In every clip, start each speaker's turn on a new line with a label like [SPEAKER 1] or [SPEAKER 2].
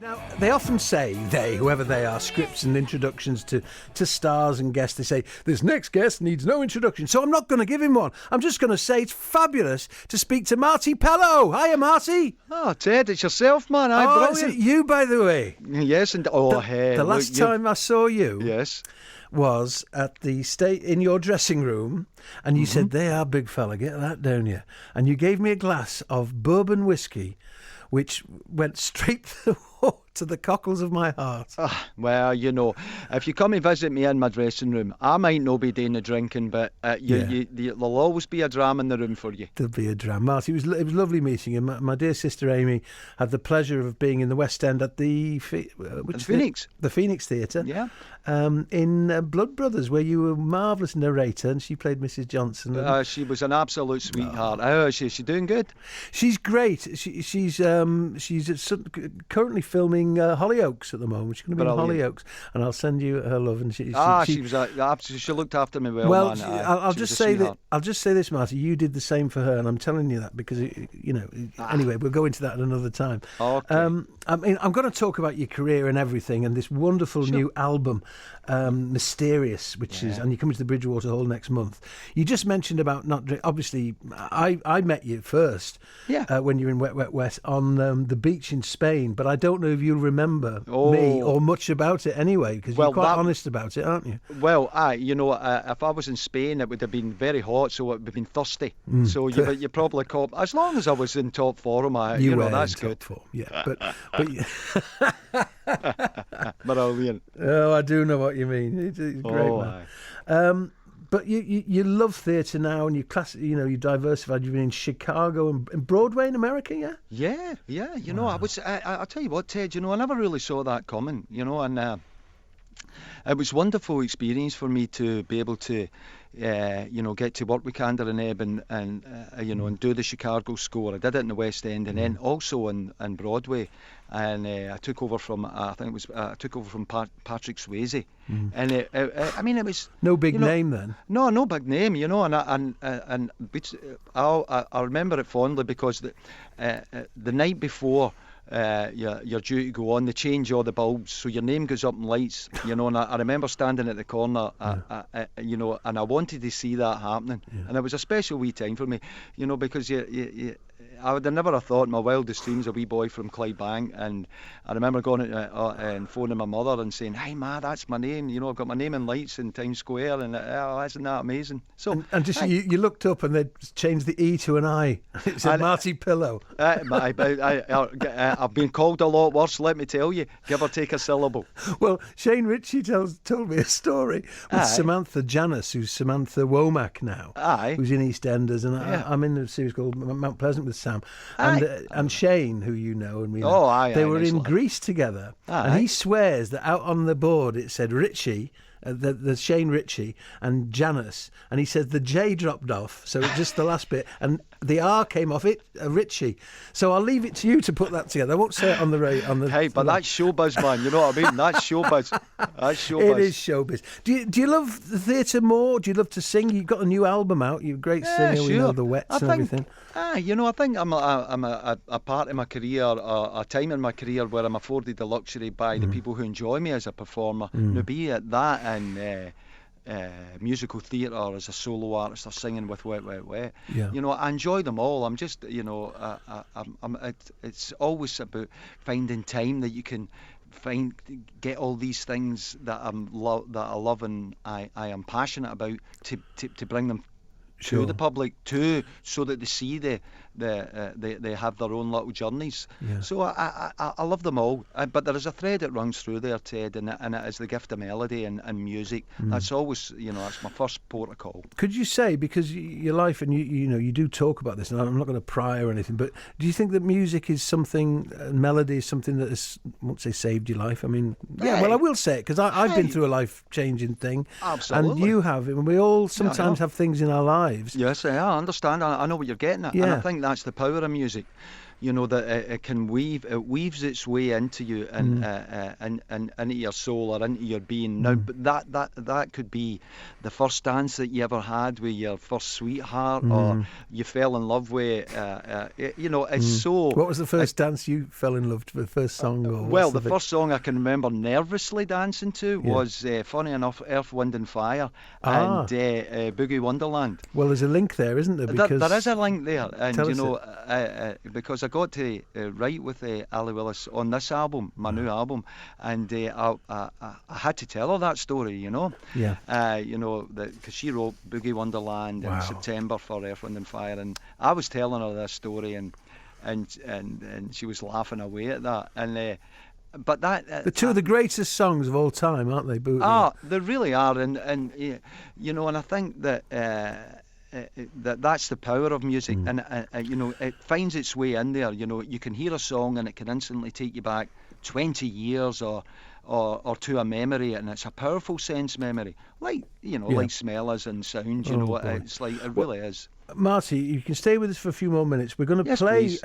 [SPEAKER 1] Now, they often say, whoever they are, scripts and introductions to stars and guests, they say, this next guest needs no introduction, so I'm not going to give him one. I'm just going to say it's fabulous to speak to Marti Pellow. Hiya, Marti.
[SPEAKER 2] Oh, Ted, it's yourself, man. Brilliant.
[SPEAKER 1] Is it you, by the way?
[SPEAKER 2] Yes, and
[SPEAKER 1] the last time I saw you was at the in your dressing room, and you said, they are big fella, get that down you. And you gave me a glass of bourbon whiskey, which went straight to the cockles of my heart.
[SPEAKER 2] Well, you know, if you come and visit me in my dressing room, I might not be doing the drinking, but there'll always be a dram in the room for you.
[SPEAKER 1] There'll be a dram. Marti, it was lovely meeting you. My dear sister Amy had the pleasure of being in the West End at the
[SPEAKER 2] Phoenix.
[SPEAKER 1] The Phoenix Theatre.
[SPEAKER 2] Yeah.
[SPEAKER 1] In Blood Brothers, where you were a marvellous narrator, and she played Mrs. Johnson.
[SPEAKER 2] She was an absolute sweetheart. How is she? Is she doing good?
[SPEAKER 1] She's great. She's currently filming Hollyoaks at the moment. She's going to be in Hollyoaks, and I'll send you her love. And she looked after me well. Well, man. I'll just say this, Marti. You did the same for her, and I'm telling you that because Anyway, we'll go into that at another time.
[SPEAKER 2] Okay.
[SPEAKER 1] I mean, I'm going to talk about your career and everything, and this wonderful new album, Mysterious, which is, and you're coming to the Bridgewater Hall next month. You just mentioned about not drink. Obviously, I met you first when you were in Wet Wet on the beach in Spain, but I don't know if you'll remember me or much about it anyway, because you're quite honest about it, aren't you?
[SPEAKER 2] Well, if I was in Spain, it would have been very hot, so it would have been thirsty. So you probably caught. As long as I was in top form, that's good.
[SPEAKER 1] Top form, yeah. But
[SPEAKER 2] brilliant.
[SPEAKER 1] Oh, I do know what you mean. He's great, man. But you love theatre now, and you diversified. You've been in Chicago and Broadway in America, yeah?
[SPEAKER 2] Yeah. I'll tell you what, Ted. I never really saw that coming. And it was a wonderful experience for me to be able to, get to work with Kander and Ebb and do the Chicago score. I did it in the West End, and then also in Broadway. And I took over from Patrick Swayze, and it was
[SPEAKER 1] no big name then.
[SPEAKER 2] No big name, and I remember it fondly because the night before you're due to go on, they change all the bulbs, so your name goes up in lights, and I remember standing at the corner, and I wanted to see that happening, and it was a special wee time for me, because I would have never have thought in my wildest dreams a wee boy from Clydebank, and I remember going and phoning my mother and saying, "Hey ma, that's my name, I've got my name in lights in Times Square," and isn't that amazing? So
[SPEAKER 1] and just you looked up and they'd changed the E to an I. It said Marti Pellow.
[SPEAKER 2] I've been called a lot worse, let me tell you, give or take a syllable.
[SPEAKER 1] Well, Shane Ritchie told me a story with Samantha Janus, who's Samantha Womack now, who's in EastEnders, and I'm in a series called Mount Pleasant with Sam, and Shane, who you know and we know, they were in Greece together, and he swears that out on the board it said Ritchie, the Shane Ritchie and Janus, and he said the J dropped off, so just the last bit, and the R came off it, Ritchie. So I'll leave it to you to put that together. I won't say it on the radio.
[SPEAKER 2] Hey, but that's showbiz, man. You know what I mean? That's showbiz. That's showbiz.
[SPEAKER 1] It is showbiz. Do you love the theatre more? Do you love to sing? You've got a new album out. You're a great singer.
[SPEAKER 2] Sure.
[SPEAKER 1] We know the Wets and everything.
[SPEAKER 2] I think I'm a part of my career, a time in my career where I'm afforded the luxury by the people who enjoy me as a performer. Now, be it that and musical theatre or as a solo artist or singing with Wet Wet Wet.
[SPEAKER 1] Yeah.
[SPEAKER 2] I enjoy them all. I'm just, it's always about finding time that you can get all these things that I love and I am passionate about to bring them to the public so that they see they have their own little journeys. Yeah. So I love them all, but there is a thread that runs through there, Ted, and it is the gift of melody and music. That's always, that's my first port of call.
[SPEAKER 1] Could you say, because your life, and you do talk about this, and I'm not going to pry or anything, but do you think that music is something, melody is something that has, I won't say saved your life, I mean, well, I will say it, because I've been through a life-changing thing.
[SPEAKER 2] Absolutely.
[SPEAKER 1] And you have, and we all sometimes have things in our lives.
[SPEAKER 2] Yes, I understand. I know what you're getting at, and I think that's the power of music. that it can weaves its way into you and into your soul or into your being. Now, but that could be the first dance that you ever had with your first sweetheart, or you fell in love with. It's so.
[SPEAKER 1] What was the first dance you fell in love with? The first song?
[SPEAKER 2] The first song I can remember nervously dancing to was, funny enough, Earth, Wind and Fire and Boogie Wonderland.
[SPEAKER 1] Well, there's a link there, isn't there? Because
[SPEAKER 2] there is a link there, and because I got to write with Ali Willis on this album, my new album, and I had to tell her that story,
[SPEAKER 1] Yeah.
[SPEAKER 2] Because she wrote Boogie Wonderland in September for Earth, Wind and Fire, and I was telling her this story, and she was laughing away at that, and. But that
[SPEAKER 1] the two of the greatest songs of all time, aren't they?
[SPEAKER 2] They really are, and I think that that's the power of music, and it finds its way in there. You can hear a song and it can instantly take you back 20 years or to a memory, and it's a powerful sense memory, like smell is and sound. It's like it really is.
[SPEAKER 1] Marty, you can stay with us for a few more minutes. We're going to play.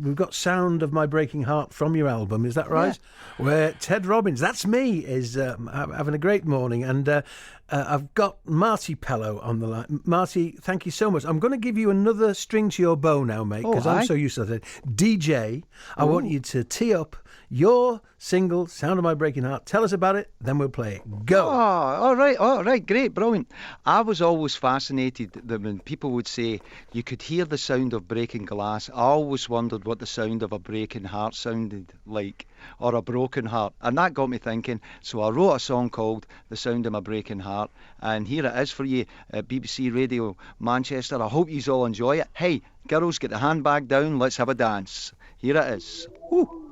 [SPEAKER 1] We've got "Sound of My Breaking Heart" from your album. Is that right? Yeah. Where Ted Robbins, that's me, is having a great morning, and I've got Marti Pellow on the line. Marty, thank you so much. I'm going to give you another string to your bow now, mate, because I'm so used to it. DJ, I want you to tee up your single, "Sound of My Breaking Heart." Tell us about it, then we'll play it. Go.
[SPEAKER 2] Oh, all right, great, brilliant. I was always fascinated that when people would say you could hear the sound of breaking glass, I always wondered what the sound of a breaking heart sounded like, or a broken heart, and that got me thinking. So I wrote a song called "The Sound of My Breaking Heart," and here it is for you at BBC Radio Manchester. I hope you all enjoy it. Hey, girls, get the handbag down, let's have a dance. Here it is. Woo.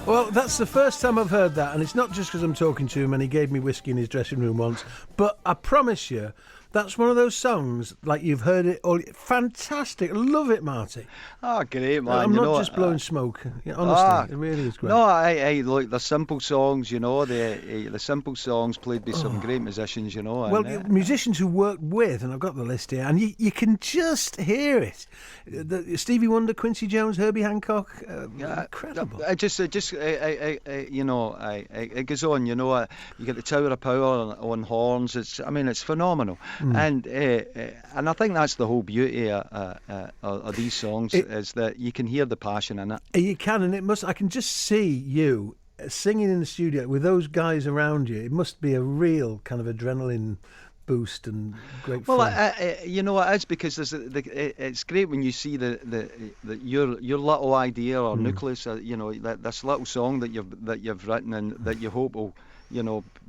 [SPEAKER 1] Well, that's the first time I've heard that, and it's not just because I'm talking to him and he gave me whiskey in his dressing room once, but I promise you, that's one of those songs, like you've heard it all. Fantastic. Love it, Marty.
[SPEAKER 2] Oh, great, man.
[SPEAKER 1] I'm not just blowing smoke. Honestly, it really is great.
[SPEAKER 2] No, I look, the simple songs, the simple songs played by some great musicians,
[SPEAKER 1] Well, musicians who worked with, and I've got the list here, and you can just hear it. Stevie Wonder, Quincy Jones, Herbie Hancock, incredible.
[SPEAKER 2] It goes on, you get the Tower of Power on horns. It's phenomenal. And I think that's the whole beauty of these songs, is that you can hear the passion in it.
[SPEAKER 1] You can, and I can just see you singing in the studio with those guys around you. It must be a real kind of adrenaline boost and great fun.
[SPEAKER 2] Well, it is, because it's great when you see your little idea or nucleus, this little song that you've written and that you hope will,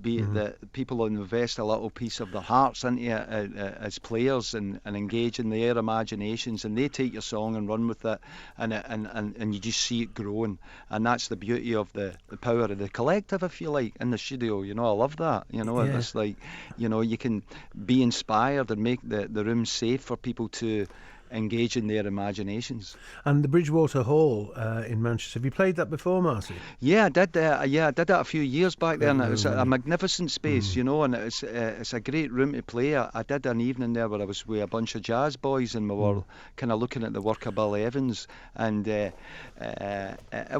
[SPEAKER 2] be that people will invest a little piece of their hearts into it as players and engage in their imaginations, and they take your song and run with it, and you just see it growing. And that's the beauty of the power of the collective, if you like, in the studio. I love that. It's like, you can be inspired and make the room safe for people to engage in their imaginations.
[SPEAKER 1] And the Bridgewater Hall in Manchester, have you played that before, Marty?
[SPEAKER 2] Yeah, I did. I did that a few years back there, and it was a magnificent space, and it's a great room to play. I did an evening there where I was with a bunch of jazz boys, and we were kind of looking at the work of Billy Evans, and it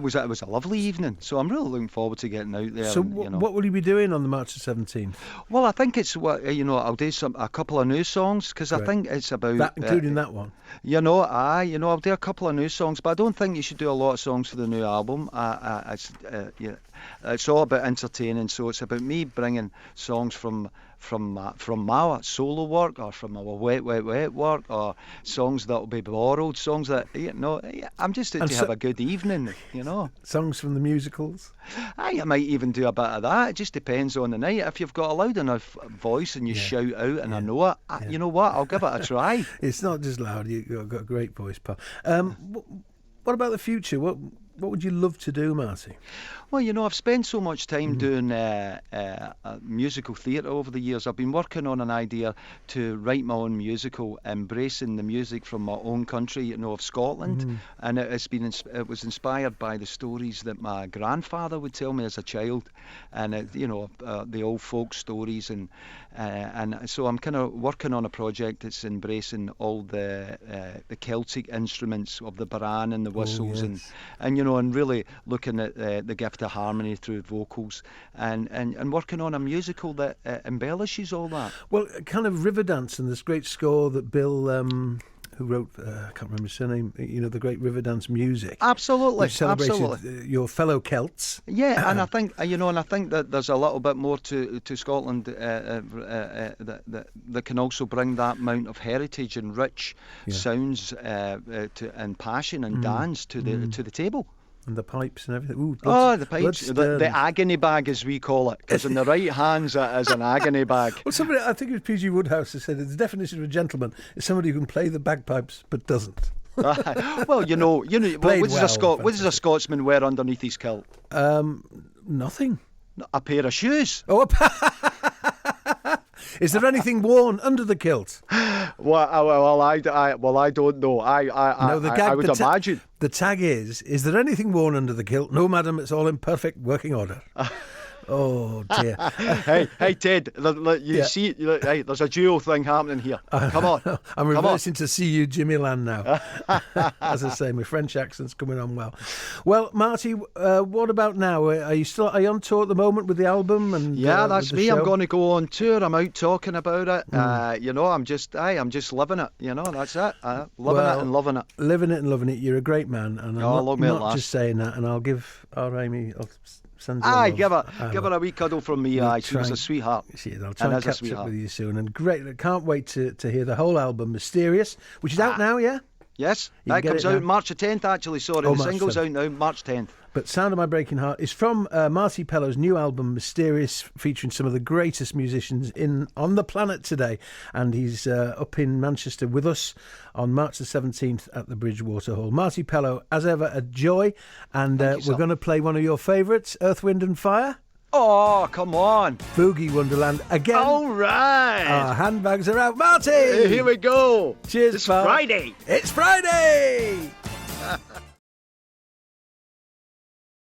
[SPEAKER 2] was a lovely evening. So I'm really looking forward to getting out there.
[SPEAKER 1] So what will you be doing on the March the 17th?
[SPEAKER 2] Well, I think it's I'll do a couple of new songs, because I think it's about
[SPEAKER 1] that, including that one.
[SPEAKER 2] I'll do a couple of new songs, but I don't think you should do a lot of songs for the new album. It's all about entertaining, so it's about me bringing songs from my solo work, or from our wet work, or songs that will be borrowed, songs that I'm just to have a good evening,
[SPEAKER 1] Songs from the musicals.
[SPEAKER 2] I might even do a bit of that. It just depends on the night. If you've got a loud enough voice and you shout out, and I know it, you know what? I'll give it a try.
[SPEAKER 1] It's not just loud. You've got a great voice, pal. What about the future? What would you love to do, Marty?
[SPEAKER 2] Well, I've spent so much time doing musical theatre over the years. I've been working on an idea to write my own musical, embracing the music from my own country, of Scotland. And it was inspired by the stories that my grandfather would tell me as a child, and the old folk stories, and so I'm kind of working on a project that's embracing all the Celtic instruments of the baran and the whistles, and really looking at the gift of harmony through vocals, and working on a musical that embellishes all that.
[SPEAKER 1] Well, kind of Riverdance, and this great score that Bill, who wrote, I can't remember his surname, the great Riverdance music.
[SPEAKER 2] Absolutely,
[SPEAKER 1] which celebrated your fellow Celts.
[SPEAKER 2] Yeah, and I think that there's a little bit more to Scotland that can also bring that amount of heritage and rich sounds and passion and dance to the table.
[SPEAKER 1] And the pipes and everything. Ooh,
[SPEAKER 2] the pipes. The agony bag, as we call it. Because in the right hands, it is an agony bag.
[SPEAKER 1] Well, I think it was P.G. Woodhouse who said that the definition of a gentleman is somebody who can play the bagpipes but doesn't.
[SPEAKER 2] Well, what does a Scotsman wear underneath his kilt?
[SPEAKER 1] Nothing.
[SPEAKER 2] A pair of shoes.
[SPEAKER 1] Oh, is there anything worn under the kilt?
[SPEAKER 2] Well, I don't know. I would imagine.
[SPEAKER 1] The tag is there anything worn under the kilt? No, madam, it's all in perfect working order. Oh, dear.
[SPEAKER 2] Hey, Ted, see, hey, there's a dual thing happening here. Come on.
[SPEAKER 1] I'm reversing to see you, Jimmy Land now. As I say, my French accent's coming on well. Well, Marty, what about now? Are you on tour at the moment with the album? And
[SPEAKER 2] that's me.
[SPEAKER 1] Show?
[SPEAKER 2] I'm going to go on tour. I'm out talking about it. I'm just living it. That's it. Living it and loving it.
[SPEAKER 1] Living it and loving it. You're a great man, and I'm not just saying that. And I'll give our Amy.
[SPEAKER 2] Give her a wee cuddle from me. She was a sweetheart.
[SPEAKER 1] I'll try and catch up with you soon. And great, I can't wait to hear the whole album, Mysterious, which is out now, yeah?
[SPEAKER 2] Yes, that comes out March the 10th, actually. Sorry, the single's out now, March 10th.
[SPEAKER 1] But Sound of My Breaking Heart is from Marti Pellow's new album, Mysterious, featuring some of the greatest musicians on the planet today. And he's up in Manchester with us on March the 17th at the Bridgewater Hall. Marti Pellow, as ever, a joy. And we're going to play one of your favourites, Earth, Wind and Fire.
[SPEAKER 2] Oh, come on.
[SPEAKER 1] Boogie Wonderland again.
[SPEAKER 2] All right.
[SPEAKER 1] Our handbags are out. Marty!
[SPEAKER 2] Here we go.
[SPEAKER 1] Cheers,
[SPEAKER 2] It's Friday.
[SPEAKER 1] It's Friday!